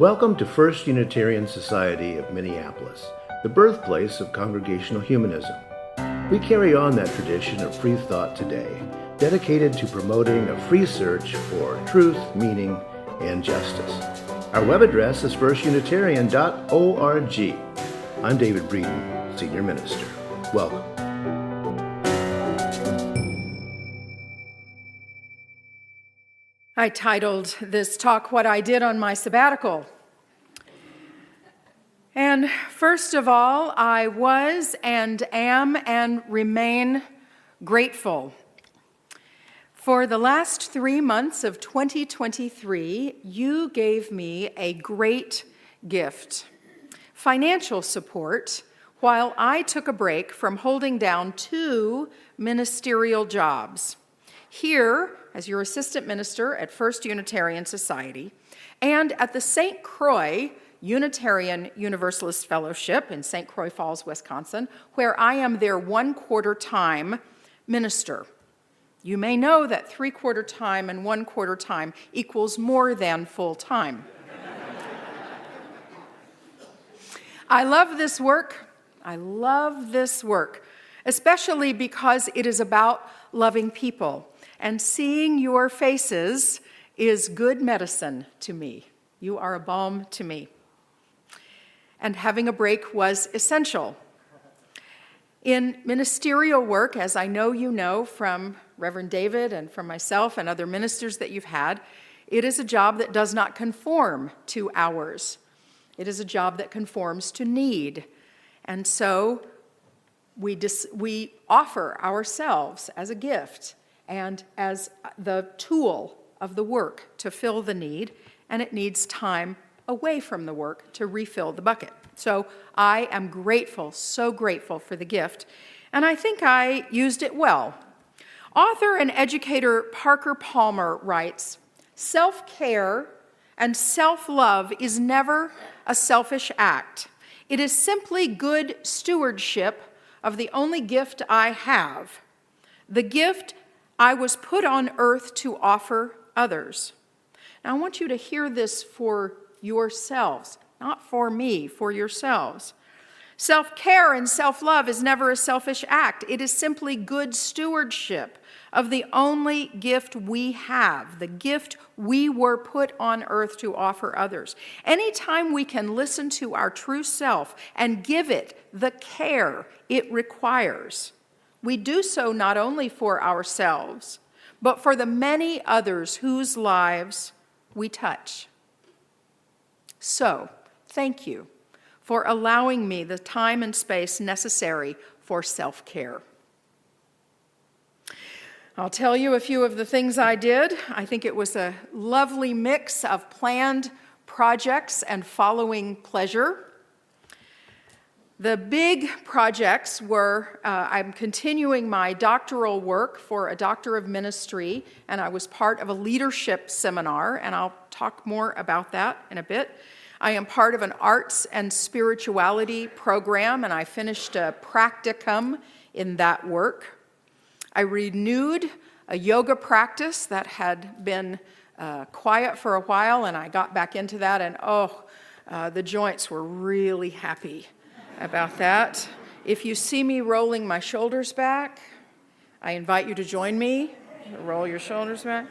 Welcome to First Unitarian Society of Minneapolis, the birthplace of Congregational Humanism. We carry on that tradition of free thought today, dedicated to promoting a free search for truth, meaning, and justice. Our web address is firstunitarian.org. I'm David Breeden, Senior Minister. Welcome. I titled this talk, What I Did on My Sabbatical. And first of all, I was and am and remain grateful. For the last 3 months of 2023, you gave me a great gift, financial support, while I took a break from holding down 2 ministerial jobs. Here, as your assistant minister at First Unitarian Society, and at the St. Croix Unitarian Universalist Fellowship in St. Croix Falls, Wisconsin, where I am their 1/4 time minister. You may know that 3/4 time and 1/4 time equals more than full time. I love this work. I love this work, especially because it is about loving people. And seeing your faces is good medicine to me. You are a balm to me. And having a break was essential. In ministerial work, as I know you know from Reverend David and from myself and other ministers that you've had, it is a job that does not conform to hours. It is a job that conforms to need. And so we offer ourselves as a gift and as the tool of the work to fill the need, and it needs time away from the work to refill the bucket. So I am grateful, so grateful for the gift, and I think I used it well. Author and educator Parker Palmer writes, "Self-care and self-love is never a selfish act. It is simply good stewardship of the only gift I have, the gift I was put on earth to offer others." Now I want you to hear this for yourselves, not for me, for yourselves. Self-care and self-love is never a selfish act. It is simply good stewardship of the only gift we have, the gift we were put on earth to offer others. Anytime we can listen to our true self and give it the care it requires, we do so not only for ourselves, but for the many others whose lives we touch. So, thank you for allowing me the time and space necessary for self-care. I'll tell you a few of the things I did. I think it was a lovely mix of planned projects and following pleasure. The big projects were, I'm continuing my doctoral work for a Doctor of Ministry, and I was part of a leadership seminar, and I'll talk more about that in a bit. I am part of an arts and spirituality program, and I finished a practicum in that work. I renewed a yoga practice that had been quiet for a while, and I got back into that, and the joints were really happy about that. If you see me rolling my shoulders back, I invite you to join me. Roll your shoulders back.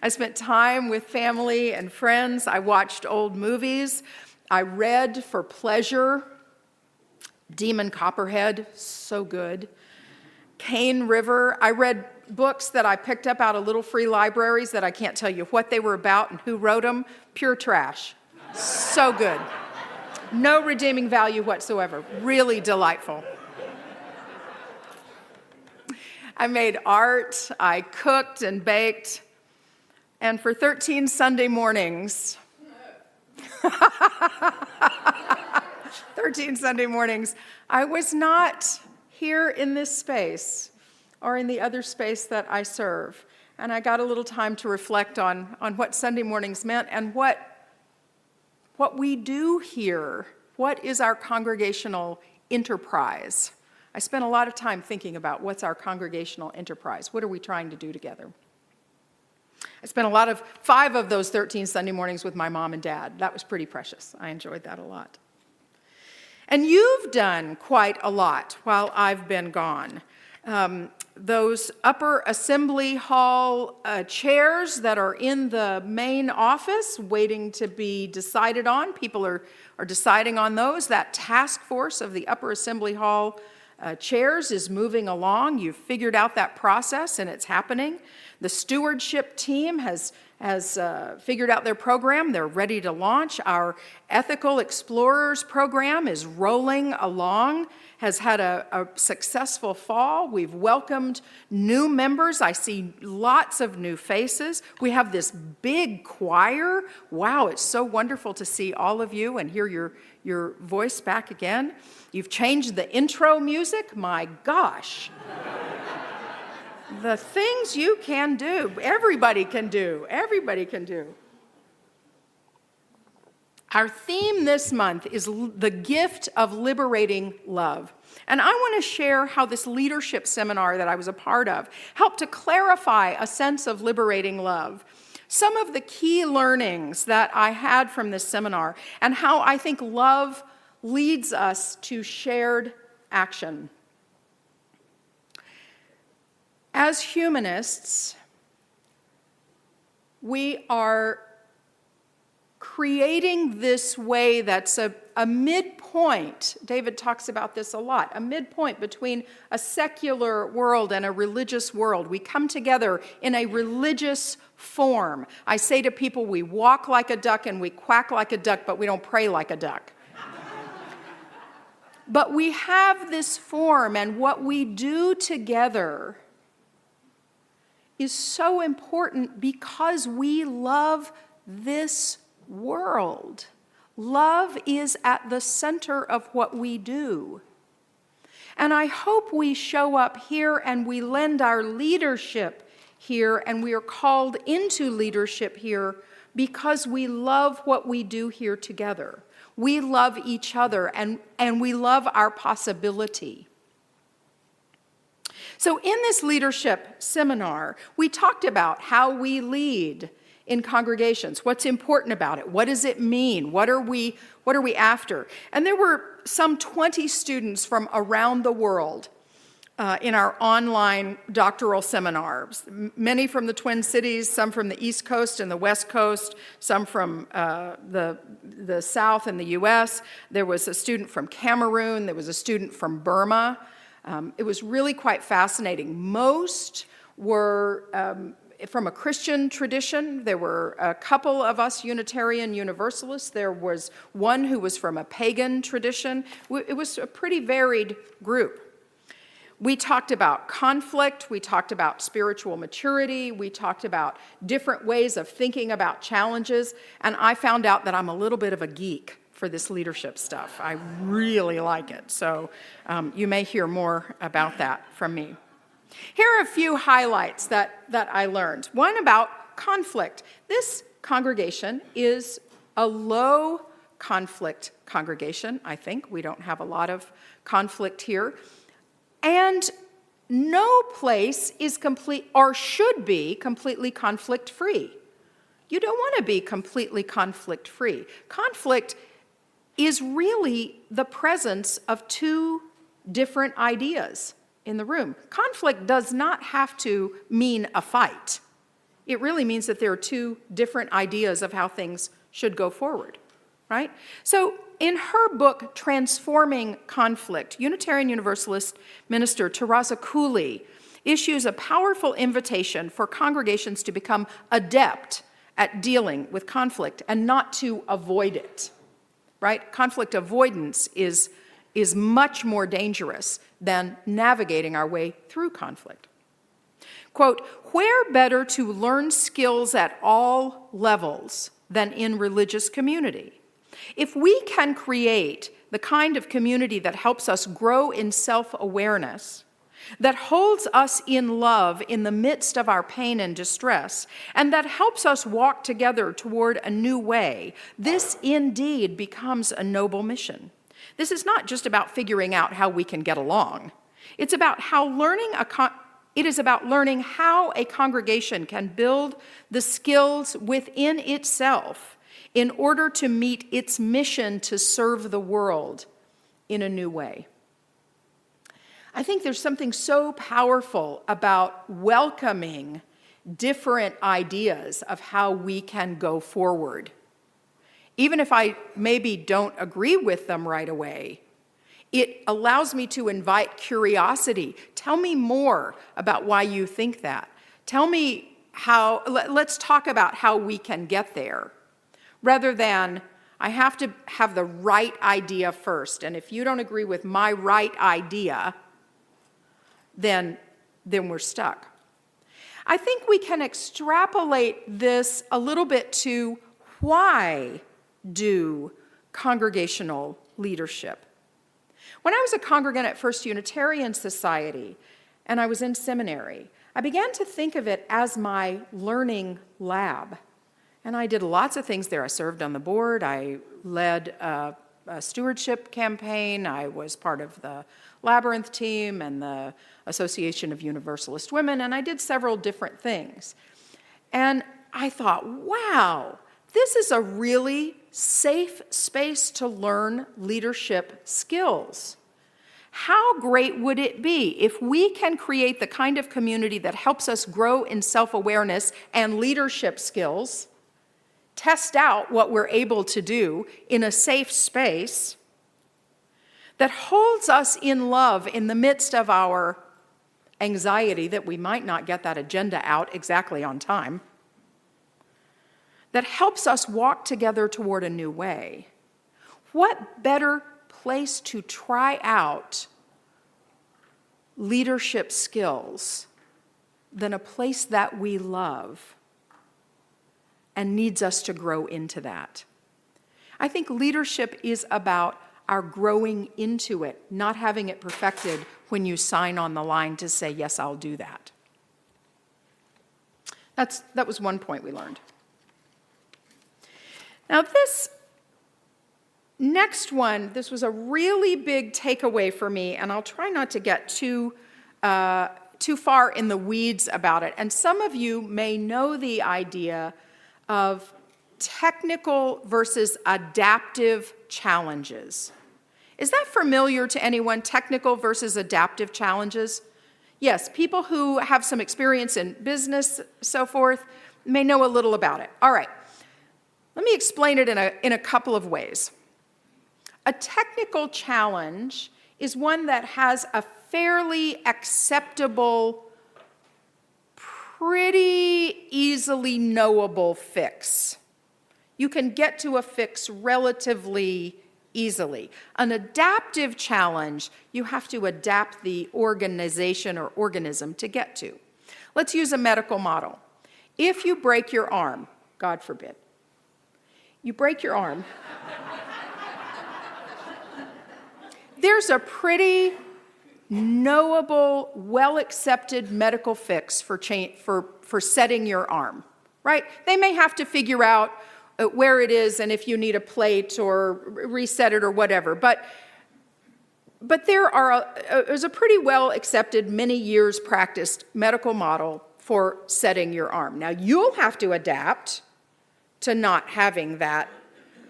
I spent time with family and friends. I watched old movies. I read for pleasure. Demon Copperhead, so good. Cane River. I read books that I picked up out of little free libraries that I can't tell you what they were about and who wrote them. Pure trash. So good. No redeeming value whatsoever. Really delightful. I made art, I cooked and baked, and for 13 Sunday mornings, 13 Sunday mornings, I was not here in this space or in the other space that I serve. And I got a little time to reflect on what Sunday mornings meant and what we do here. What is our congregational enterprise? I spent a lot of time thinking about what's our congregational enterprise. What are we trying to do together? I spent 5 of those 13 Sunday mornings with my mom and dad. That was pretty precious. I enjoyed that a lot. And you've done quite a lot while I've been gone. Those upper assembly hall chairs that are in the main office waiting to be decided on, people are deciding on those. That task force of the upper assembly hall chairs is moving along. You've figured out that process and it's happening. The stewardship team has figured out their program. They're ready to launch. Our Ethical Explorers program is rolling along, has had a successful fall. We've welcomed new members. I see lots of new faces. We have this big choir. Wow, it's so wonderful to see all of you and hear your voice back again. You've changed the intro music. My gosh. The things you can do, everybody can do. Everybody can do. Our theme this month is the gift of liberating love. And I want to share how this leadership seminar that I was a part of helped to clarify a sense of liberating love. Some of the key learnings that I had from this seminar and how I think love leads us to shared action. As humanists, we are creating this way that's a midpoint. David talks about this a lot, a midpoint between a secular world and a religious world. We come together in a religious form. I say to people, we walk like a duck and we quack like a duck, but we don't pray like a duck. But we have this form, and what we do together is so important because we love this world. Love is at the center of what we do. And I hope we show up here and we lend our leadership here, and we are called into leadership here because we love what we do here together. We love each other, and we love our possibility. So in this leadership seminar, we talked about how we lead in congregations. What's important about it? What does it mean? What are we after? And there were some 20 students from around the world in our online doctoral seminars. Many from the Twin Cities, some from the East Coast and the West Coast, some from the South and the U.S. There was a student from Cameroon. There was a student from Burma. It was really quite fascinating. Most were from a Christian tradition. There were a couple of us Unitarian Universalists. There was one who was from a pagan tradition. It was a pretty varied group. We talked about conflict. We talked about spiritual maturity. We talked about different ways of thinking about challenges. And I found out that I'm a little bit of a geek for this leadership stuff. I really like it. So you may hear more about that from me. Here are a few highlights that I learned. One about conflict. This congregation is a low conflict congregation, I think. We don't have a lot of conflict here. And no place is complete or should be completely conflict-free. You don't want to be completely conflict-free. Conflict is really the presence of two different ideas in the room. Conflict does not have to mean a fight. It really means that there are two different ideas of how things should go forward, right? So in her book, Transforming Conflict, Unitarian Universalist minister Teresa Cooley issues a powerful invitation for congregations to become adept at dealing with conflict and not to avoid it. Right? Conflict avoidance is much more dangerous than navigating our way through conflict. Quote, where better to learn skills at all levels than in religious community? If we can create the kind of community that helps us grow in self-awareness, that holds us in love in the midst of our pain and distress, and that helps us walk together toward a new way, this indeed becomes a noble mission. This is not just about figuring out how we can get along. It's about how learning It is about learning how a congregation can build the skills within itself in order to meet its mission to serve the world in a new way. I think there's something so powerful about welcoming different ideas of how we can go forward. Even if I maybe don't agree with them right away, it allows me to invite curiosity. Tell me more about why you think that. Tell me how, let's talk about how we can get there. Rather than, I have to have the right idea first, and if you don't agree with my right idea, then we're stuck. I think we can extrapolate this a little bit to why do congregational leadership. When I was a congregant at First Unitarian Society and I was in seminary, I began to think of it as my learning lab. And I did lots of things there. I served on the board. I led a stewardship campaign. I was part of the Labyrinth team and the Association of Universalist Women, and I did several different things. And I thought, wow, this is a really safe space to learn leadership skills. How great would it be if we can create the kind of community that helps us grow in self-awareness and leadership skills, test out what we're able to do in a safe space that holds us in love in the midst of our anxiety that we might not get that agenda out exactly on time, that helps us walk together toward a new way. What better place to try out leadership skills than a place that we love and needs us to grow into that? I think leadership is about our growing into it, not having it perfected when you sign on the line to say, yes, I'll do that. That was one point we learned. Now this next one, this was a really big takeaway for me, and I'll try not to get too far in the weeds about it. And some of you may know the idea of technical versus adaptive challenges. Is that familiar to anyone, technical versus adaptive challenges? Yes, people who have some experience in business, so forth, may know a little about it. All right, let me explain it in a couple of ways. A technical challenge is one that has a fairly acceptable, pretty easily knowable fix. You can get to a fix relatively easily. An adaptive challenge, you have to adapt the organization or organism to get to. Let's use a medical model. If you break your arm, God forbid, you break your arm, there's a pretty knowable, well-accepted medical fix for setting your arm, right? They may have to figure out where it is and if you need a plate or reset it or whatever. But there's a pretty well-accepted, many years practiced medical model for setting your arm. Now, you'll have to adapt to not having that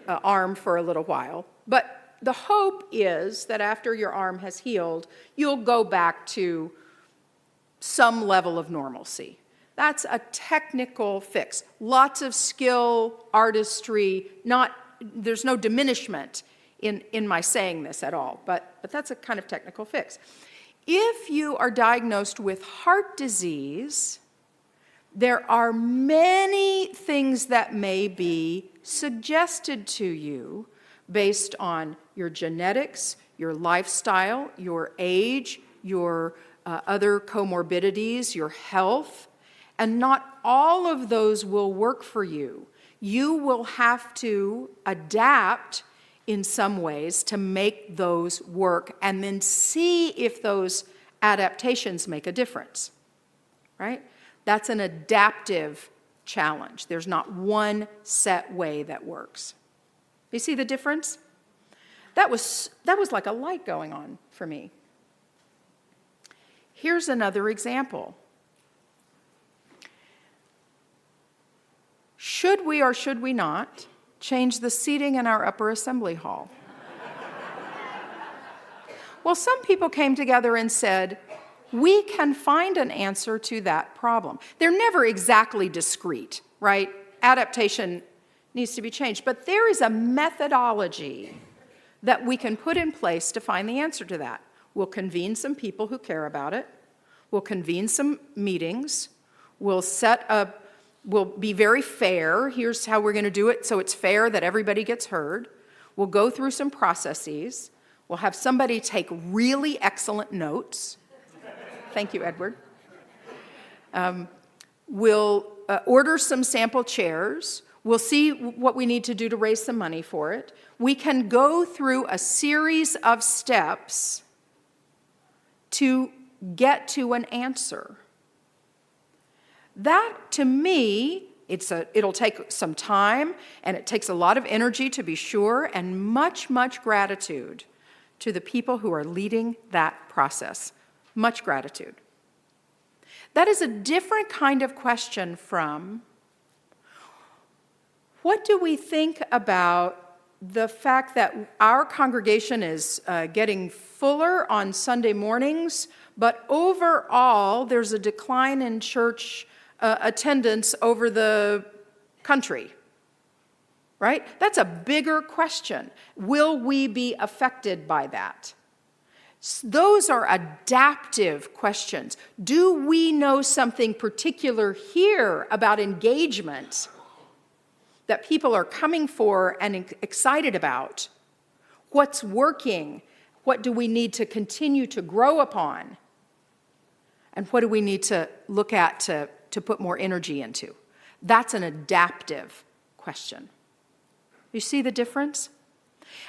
arm for a little while. But the hope is that after your arm has healed, you'll go back to some level of normalcy. That's a technical fix. Lots of skill, artistry, there's no diminishment in my saying this at all, but that's a kind of technical fix. If you are diagnosed with heart disease, there are many things that may be suggested to you based on your genetics, your lifestyle, your age, your other comorbidities, your health. And not all of those will work for you. You will have to adapt in some ways to make those work and then see if those adaptations make a difference, right? That's an adaptive challenge. There's not one set way that works. You see the difference? That was like a light going on for me. Here's another example. Should we or should we not change the seating in our upper assembly hall? Well, some people came together and said, we can find an answer to that problem. They're never exactly discrete, right? Adaptation needs to be changed, but there is a methodology that we can put in place to find the answer to that. We'll convene some people who care about it. We'll convene some meetings. We'll be very fair. Here's how we're going to do it so it's fair that everybody gets heard. We'll go through some processes. We'll have somebody take really excellent notes. Thank you, Edward. We'll order some sample chairs. We'll see what we need to do to raise some money for it. We can go through a series of steps to get to an answer. That, to me, it'll take some time, and it takes a lot of energy to be sure, and much, much gratitude to the people who are leading that process. Much gratitude. That is a different kind of question from, what do we think about the fact that our congregation is getting fuller on Sunday mornings, but overall there's a decline in church attendance over the country, right? That's a bigger question. Will we be affected by that? Those are adaptive questions. Do we know something particular here about engagement that people are coming for and excited about? What's working? What do we need to continue to grow upon? And what do we need to look at to put more energy into? That's an adaptive question. You see the difference?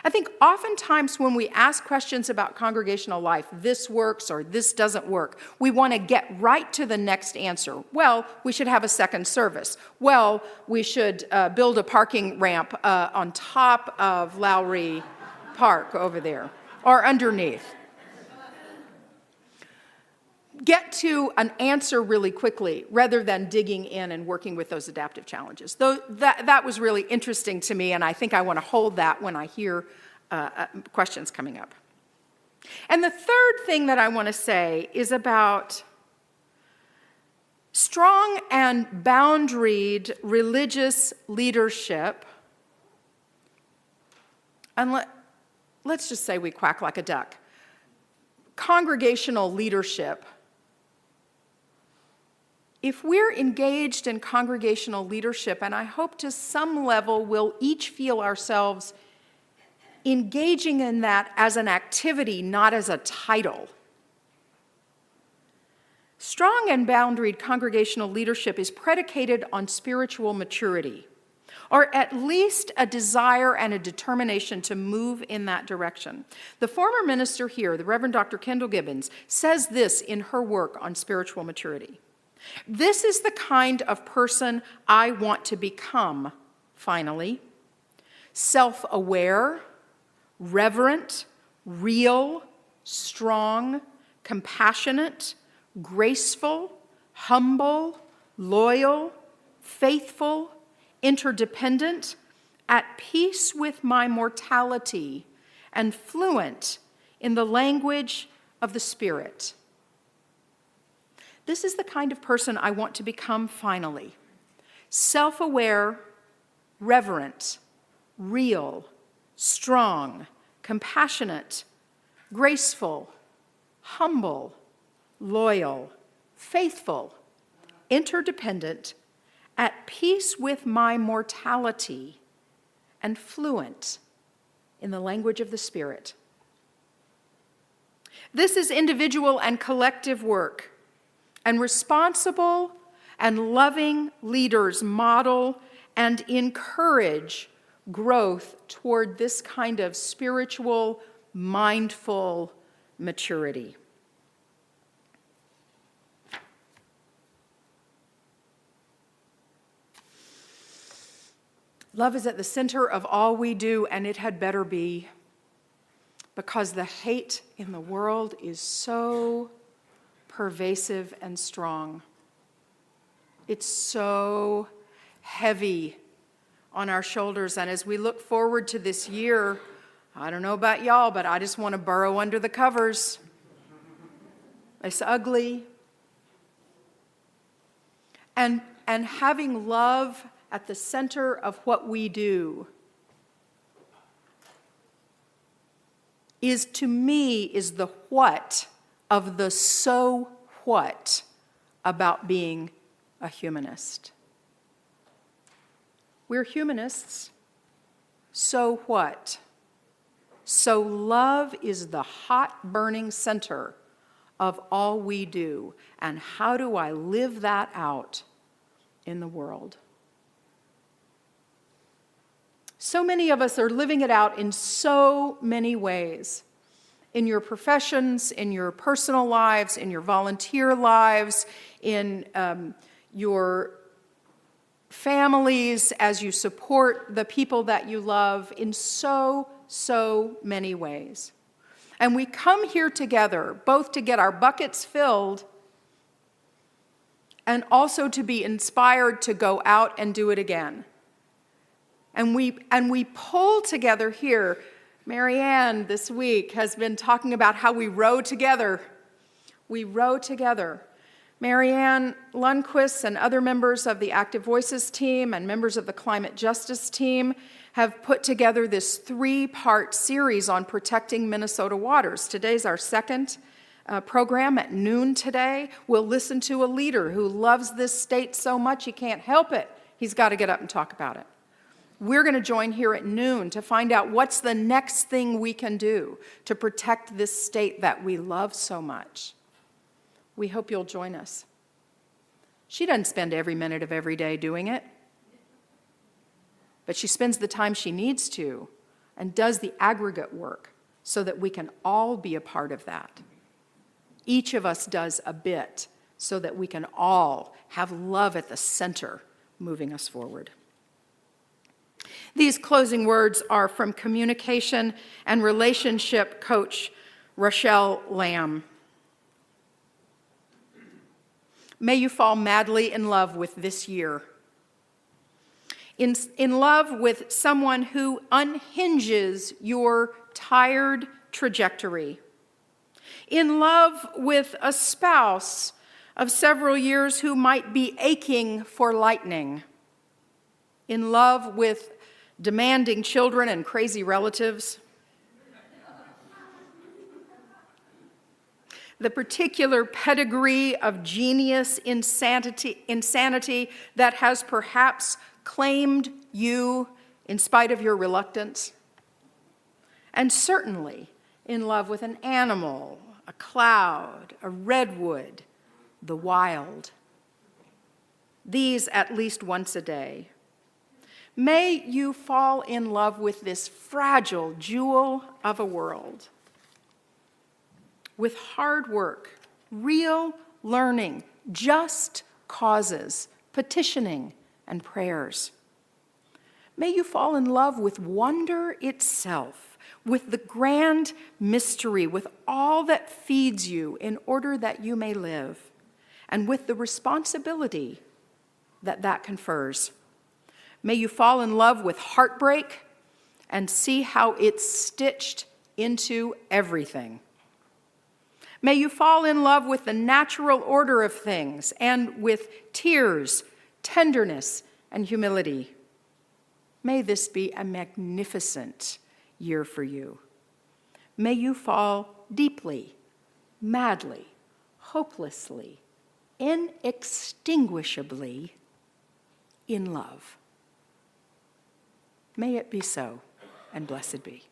I think oftentimes when we ask questions about congregational life, this works or this doesn't work, we want to get right to the next answer. Well, we should have a second service. Well, we should build a parking ramp on top of Lowry Park over there, or underneath. Get to an answer really quickly rather than digging in and working with those adaptive challenges. Though that was really interesting to me, and I think I want to hold that when I hear questions coming up. And the third thing that I want to say is about strong and boundaried religious leadership. And let's just say we quack like a duck. Congregational leadership. If we're engaged in congregational leadership, and I hope to some level we'll each feel ourselves engaging in that as an activity, not as a title. Strong and boundaried congregational leadership is predicated on spiritual maturity, or at least a desire and a determination to move in that direction. The former minister here, the Reverend Dr. Kendall Gibbons, says this in her work on spiritual maturity. This is the kind of person I want to become, finally. Self-aware, reverent, real, strong, compassionate, graceful, humble, loyal, faithful, interdependent, at peace with my mortality, and fluent in the language of the Spirit. This is the kind of person I want to become finally. Self-aware, reverent, real, strong, compassionate, graceful, humble, loyal, faithful, interdependent, at peace with my mortality, and fluent in the language of the Spirit. This is individual and collective work, and responsible and loving leaders model and encourage growth toward this kind of spiritual, mindful maturity. Love is at the center of all we do, and it had better be, because the hate in the world is so pervasive and strong. It's so heavy on our shoulders, and as we look forward to this year, I don't know about y'all, but I just want to burrow under the covers. It's ugly. And having love at the center of what we do is, to me, is the what of the so what about being a humanist. We're humanists. So what? So love is the hot burning center of all we do. And how do I live that out in the world? So many of us are living it out in so many ways. In your professions, in your personal lives, in your volunteer lives, in your families, as you support the people that you love, in so many ways. And we come here together, both to get our buckets filled and also to be inspired to go out and do it again. And we pull together here. Marianne this week has been talking about how we row together. We row together. Marianne Lundquist and other members of the Active Voices team and members of the Climate Justice team have put together this 3-part series on protecting Minnesota waters. Today's our second program at noon today. We'll listen to a leader who loves this state so much he can't help it. He's got to get up and talk about it. We're going to join here at noon to find out what's the next thing we can do to protect this state that we love so much. We hope you'll join us. She doesn't spend every minute of every day doing it, but she spends the time she needs to and does the aggregate work so that we can all be a part of that. Each of us does a bit so that we can all have love at the center moving us forward. These closing words are from communication and relationship coach Rochelle Lamb. May you fall madly in love with this year. In love with someone who unhinges your tired trajectory. In love with a spouse of several years who might be aching for lightning. In love with demanding children and crazy relatives. The particular pedigree of genius insanity that has perhaps claimed you in spite of your reluctance. And certainly in love with an animal, a cloud, a redwood, the wild. These at least once a day. May you fall in love with this fragile jewel of a world. With hard work, real learning, just causes, petitioning, and prayers. May you fall in love with wonder itself, with the grand mystery, with all that feeds you in order that you may live, and with the responsibility that that confers. May you fall in love with heartbreak and see how it's stitched into everything. May you fall in love with the natural order of things and with tears, tenderness, and humility. May this be a magnificent year for you. May you fall deeply, madly, hopelessly, inextinguishably in love. May it be so, and blessed be.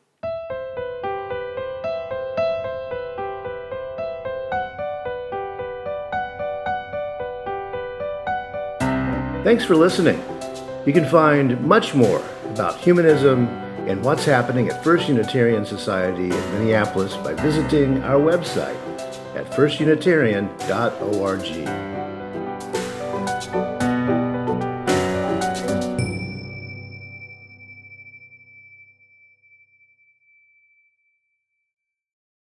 Thanks for listening. You can find much more about humanism and what's happening at First Unitarian Society in Minneapolis by visiting our website at firstunitarian.org.